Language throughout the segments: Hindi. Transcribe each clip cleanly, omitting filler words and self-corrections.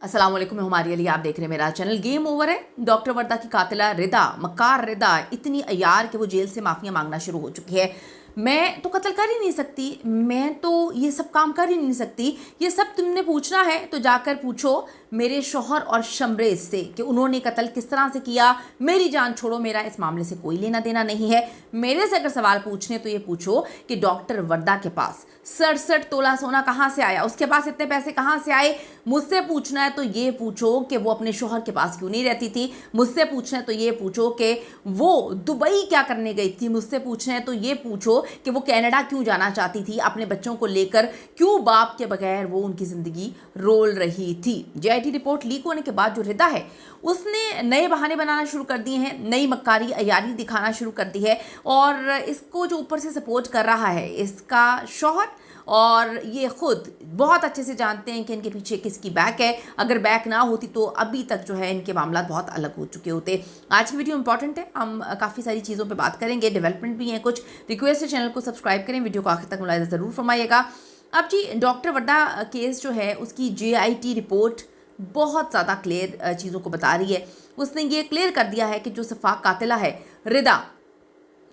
अस्सलाम वालेकुम, मैं हमारी अली, आप देख रहे हैं मेरा चैनल। गेम ओवर है। डॉक्टर वर्दा की कातिला रिदा, मक्कार रिदा इतनी अयार कि वो जेल से माफिया मांगना शुरू हो चुकी है। मैं तो कत्ल कर ही नहीं सकती, मैं तो ये सब काम कर ही नहीं सकती। ये सब तुमने पूछना है तो जाकर पूछो मेरे शौहर और शमरेज से कि उन्होंने कत्ल किस तरह से किया। मेरी जान छोड़ो, मेरा इस मामले से कोई लेना देना नहीं है। मेरे से अगर सवाल पूछने तो ये पूछो कि डॉक्टर वर्दा के पास 67 तोला सोना कहाँ से आया, उसके पास इतने पैसे कहाँ से आए। मुझसे पूछना है तो ये पूछो कि वो अपने शौहर के पास क्यों नहीं रहती थी। मुझसे पूछना है तो ये पूछो कि वो दुबई क्या करने गई थी। मुझसे पूछना है तो ये पूछो कि वो कनाडा क्यों जाना चाहती थी अपने बच्चों को लेकर, क्यों बाप के बगैर वो उनकी ज़िंदगी रोल रही थी। जेआईटी रिपोर्ट लीक होने के बाद जो रिदा है उसने नए बहाने बनाना शुरू कर दिए हैं, नई मक्कारी अयारी दिखाना शुरू कर दी है। और इसको जो ऊपर से सपोर्ट कर रहा है इसका शौहर, और ये खुद बहुत अच्छे से जानते हैं कि इनके पीछे किसकी बैक है। अगर बैक ना होती तो अभी तक जो है इनके मामला बहुत अलग हो चुके होते। आज की वीडियो इंपॉर्टेंट है, हम काफ़ी सारी चीज़ों पे बात करेंगे, डेवलपमेंट भी हैं कुछ। रिक्वेस्ट है चैनल को सब्सक्राइब करें, वीडियो को आखिर तक मुलाहिजा ज़रूर फरमाइएगा। अब जी, डॉक्टर वर्दा केस जो है उसकी जेआईटी रिपोर्ट बहुत ज़्यादा क्लियर चीज़ों को बता रही है। उसने ये क्लियर कर दिया है कि जो सफाक कातिला है रिदा,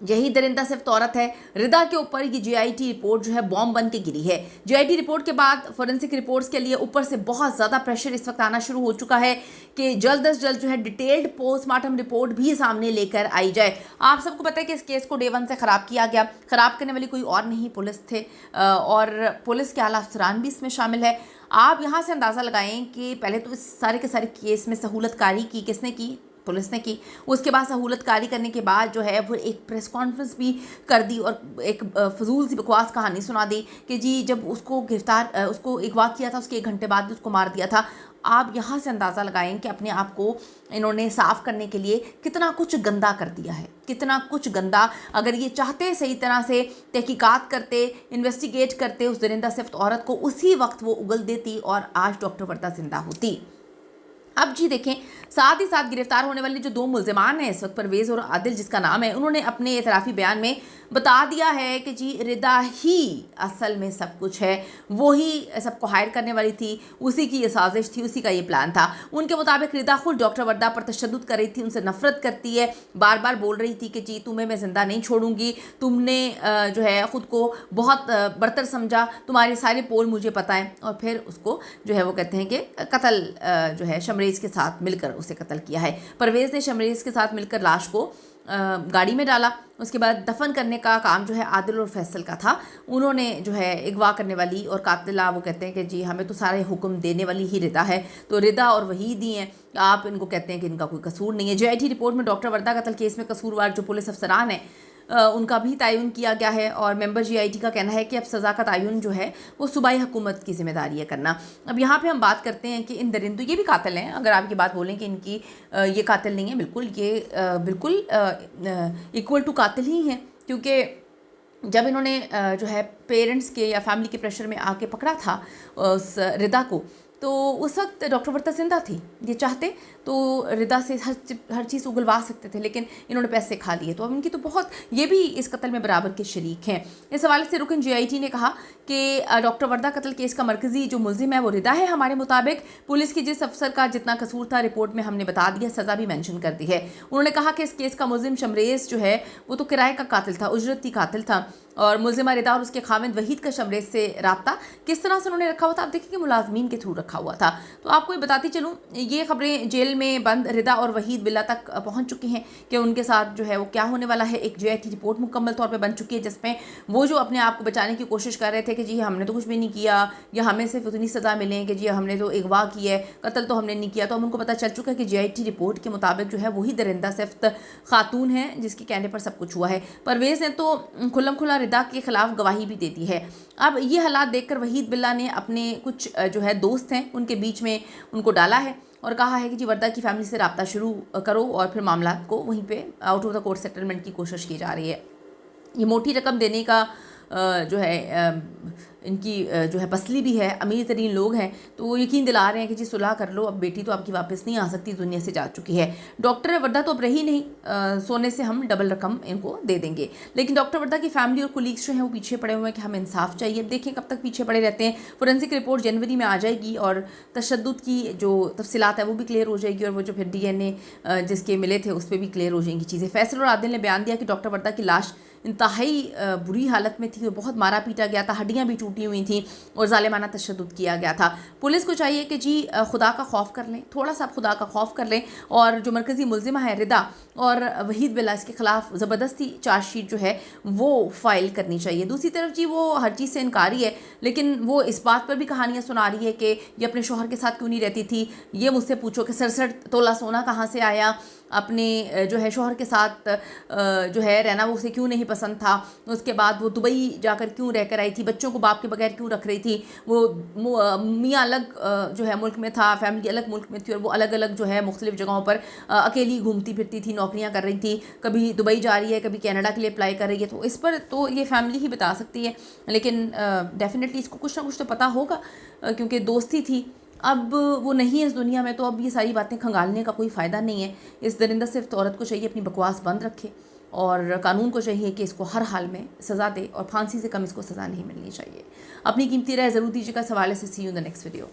यही दरिंदा सिर्फ औरत है। रिदा के ऊपर ये जेआईटी रिपोर्ट जो है बॉम्ब बन के गिरी है। जेआईटी रिपोर्ट के बाद फोरेंसिक रिपोर्ट्स के लिए ऊपर से बहुत ज़्यादा प्रेशर इस वक्त आना शुरू हो चुका है कि जल्द अज जल्द जो है डिटेल्ड पोस्टमार्टम रिपोर्ट भी सामने लेकर आई जाए। आप सबको पता है कि इस केस को डे 1 से ख़राब किया गया। ख़राब करने वाली कोई और नहीं, पुलिस थे, और पुलिस के आला अफसरान भी इसमें शामिल है। आप यहाँ से अंदाज़ा लगाएं कि पहले तो इस सारे के सारे केस में सहूलतकारी की किसने की, पुलिस ने की। उसके बाद सहूलतकारी करने के बाद जो है वो एक प्रेस कॉन्फ्रेंस भी कर दी और एक फजूल सी बकवास कहानी सुना दी कि जी जब उसको गिरफ्तार उसको अगवा किया था उसके 1 घंटे बाद उसको मार दिया था। आप यहाँ से अंदाज़ा लगाएं कि अपने आप को इन्होंने साफ़ करने के लिए कितना कुछ गंदा कर दिया है, कितना कुछ गंदा। अगर ये चाहते सही तरह से तहकीकात करते, इन्वेस्टिगेट करते उस दरिंदा सिफ्त औरत को, उसी वक्त वो उगल देती और आज डॉक्टर वर्दा जिंदा होती। अब जी देखें, साथ ही साथ गिरफ्तार होने वाले जो 2 मुल्जिमान हैं इस वक्त, परवेज़ और आदिल जिसका नाम है, उन्होंने अपने एतराफ़ी बयान में बता दिया है कि जी रिदा ही असल में सब कुछ है, वो ही सबको हायर करने वाली थी, उसी की ये साजिश थी, उसी का ये प्लान था। उनके मुताबिक रिदा खुद डॉक्टर वर्दा पर तशद्दुद कर रही थी, उनसे नफरत करती है, बार बार बोल रही थी कि जी तुम्हें मैं ज़िंदा नहीं छोड़ूंगी, तुमने जो है ख़ुद को बहुत बरतर समझा, तुम्हारे सारे पोल मुझे पता है। और फिर उसको जो है वो कहते हैं कि कत्ल जो है शमरेज़ के साथ मिलकर उसे कत्ल किया है। परवेज़ ने शमरेज़ के साथ मिलकर लाश को गाड़ी में डाला। उसके बाद दफन करने का काम जो है आदिल और फैसल का था। उन्होंने जो है अगवा करने वाली और कातिला, वो कहते हैं कि जी हमें तो सारे हुक्म देने वाली ही रिदा है, तो रिदा और वहीद ही हैं, आप इनको कहते हैं कि इनका कोई कसूर नहीं है। जेआईटी रिपोर्ट में डॉक्टर वर्दा कत्ल केस में कसूरवार जो पुलिस अफसरान है उनका भी तयन किया गया है। और मेंबर जेआईटी का कहना है कि अब सज़ा का तयन जो है वो सूबाई हुकूमत की जिम्मेदारी है करना। अब यहाँ पे हम बात करते हैं कि इन दरिंदों, ये भी कातिल हैं। अगर आप ये बात बोलें कि इनकी ये कातिल नहीं है, बिल्कुल ये बिल्कुल इक्वल टू कातिल ही हैं, क्योंकि जब इन्होंने जो है पेरेंट्स के या फैमिली के प्रेशर में आके पकड़ा था उस रिदा को, तो उस वक्त डॉक्टर वर्दा जिंदा थी। ये चाहते तो रिदा से हर चीज़ उगलवा सकते थे, लेकिन इन्होंने पैसे खा लिए, तो अब इनकी तो बहुत, ये भी इस कत्ल में बराबर के शरीक हैं। इस हवाले से रुकन जेआईटी ने कहा कि डॉक्टर वर्दा कत्ल केस का मरकज़ी जो मुलजिम है वो रिदा है। हमारे मुताबिक पुलिस की जिस अफसर का जितना कसूर था रिपोर्ट में हमने बता दिया, सज़ा भी मैंशन कर दी है। उन्होंने कहा कि इस केस का मुलजिम शमरेज़ जो है वो तो किराए का कातिल था, उजरती कातिल था, और मुलजिमा रिदा और उसके खामिद वहीद का शमरेज़ से रब्ता किस तरह से उन्होंने रखा हुआ था, आप देखिए कि मुलाजमीन के थ्रू रखा हुआ था। तो आपको ये बताती चलूँ, ये खबरें जेल में बंद रिदा और वहीद बिल्ला तक पहुंच चुकी हैं कि उनके साथ जो है वो क्या होने वाला है। एक जेआईटी रिपोर्ट मुकम्मल तौर पे बन चुकी है जिसमें वो जो अपने आप को बचाने की कोशिश कर रहे थे कि जी हमने तो कुछ भी नहीं किया, या हमें सिर्फ उतनी सज़ा मिले कि जी हमने तो अगवा की है, कत्ल तो हमने नहीं किया, तो अब उनको पता चल चुका है कि जेआईटी रिपोर्ट के मुताबिक जो है वही दरिंदा सिफ्त खातून है जिसके कहने पर सब कुछ हुआ है। परवेज़ ने तो खुल्लम खुला रिदा के खिलाफ गवाही भी दे दी है। अब ये हालात देखकर वहीद बिल्ला ने अपने कुछ जो है दोस्त हैं उनके बीच में उनको डाला है और कहा है कि जी वर्दा की फैमिली से रब्ता शुरू करो, और फिर मामला को वहीं पे out of the court settlement की कोशिश की जा रही है। ये मोटी रकम देने का जो है इनकी जो है पसली भी है, अमीर तरीन लोग हैं, तो वो यकीन दिला रहे हैं कि जी सुलह कर लो, अब बेटी तो आपकी वापस नहीं आ सकती, दुनिया से जा चुकी है। डॉक्टर वर्दा तो अब रही नहीं, सोने से हम डबल रकम इनको दे देंगे। लेकिन डॉक्टर वर्दा की फैमिली और कुलीग्स जो हैं वो पीछे पड़े हुए हैं कि हमें इंसाफ चाहिए। देखें कब तक पीछे पड़े रहते हैं। फोरेंसिक रिपोर्ट जनवरी में आ जाएगी और तशद्दुद की जो तफसीलात है वो भी क्लियर हो जाएगी, और वो जो फिर DNA जिसके मिले थे उस पर भी क्लियर हो जाएंगी चीज़ें। फैसल और आदिल ने बयान दिया कि डॉक्टर वर्दा की लाश इंतहाई बुरी हालत में थी और बहुत मारा पीटा गया था, हड्डियां भी टूटी हुई थी और ज़ालिमाना तशद्दुद किया गया था। पुलिस को चाहिए कि जी खुदा का खौफ कर लें, थोड़ा सा खुदा का खौफ कर लें, और जो मरकज़ी मुलजिमा है रिदा और वहीद बिल्ला, इसके खिलाफ ज़बरदस्ती चार्जशीट जो है वो फ़ाइल करनी चाहिए। दूसरी तरफ जी वो हर चीज़ से इनकारी है, लेकिन वो इस बात पर भी कहानियाँ सुना रही है कि ये अपने शोहर के साथ क्यों नहीं रहती थी। ये मुझसे पूछो कि 67 तोला सोना कहाँ से आया, अपने जो है शोहर के साथ जो है रहना वो उसे क्यों नहीं पसंद था, उसके बाद वो दुबई जाकर क्यों रह कर आई थी, बच्चों को बाप के बगैर क्यों रख रही थी, वो मियाँ अलग जो है मुल्क में था, फैमिली अलग मुल्क में थी, और वो अलग अलग जो है मुख्तलिफ जगहों पर अकेली घूमती फिरती थी, नौकरियाँ कर रही थी, कभी दुबई जा रही है, कभी कनाडा के लिए अप्लाई कर रही है। तो इस पर तो ये फैमिली ही बता सकती है, लेकिन डेफिनेटली इसको कुछ ना कुछ तो पता होगा, क्योंकि दोस्ती थी। अब वो नहीं है इस दुनिया में, तो अब ये सारी बातें खंगालने का कोई फ़ायदा नहीं है। इस दरिंदा सिर्फ औरत को चाहिए अपनी बकवास बंद रखे, और कानून को चाहिए कि इसको हर हाल में सज़ा दे, और फांसी से कम इसको सज़ा नहीं मिलनी चाहिए। अपनी कीमती राय ज़रूर दीजिएगा इस हवाले से। See you in the next video.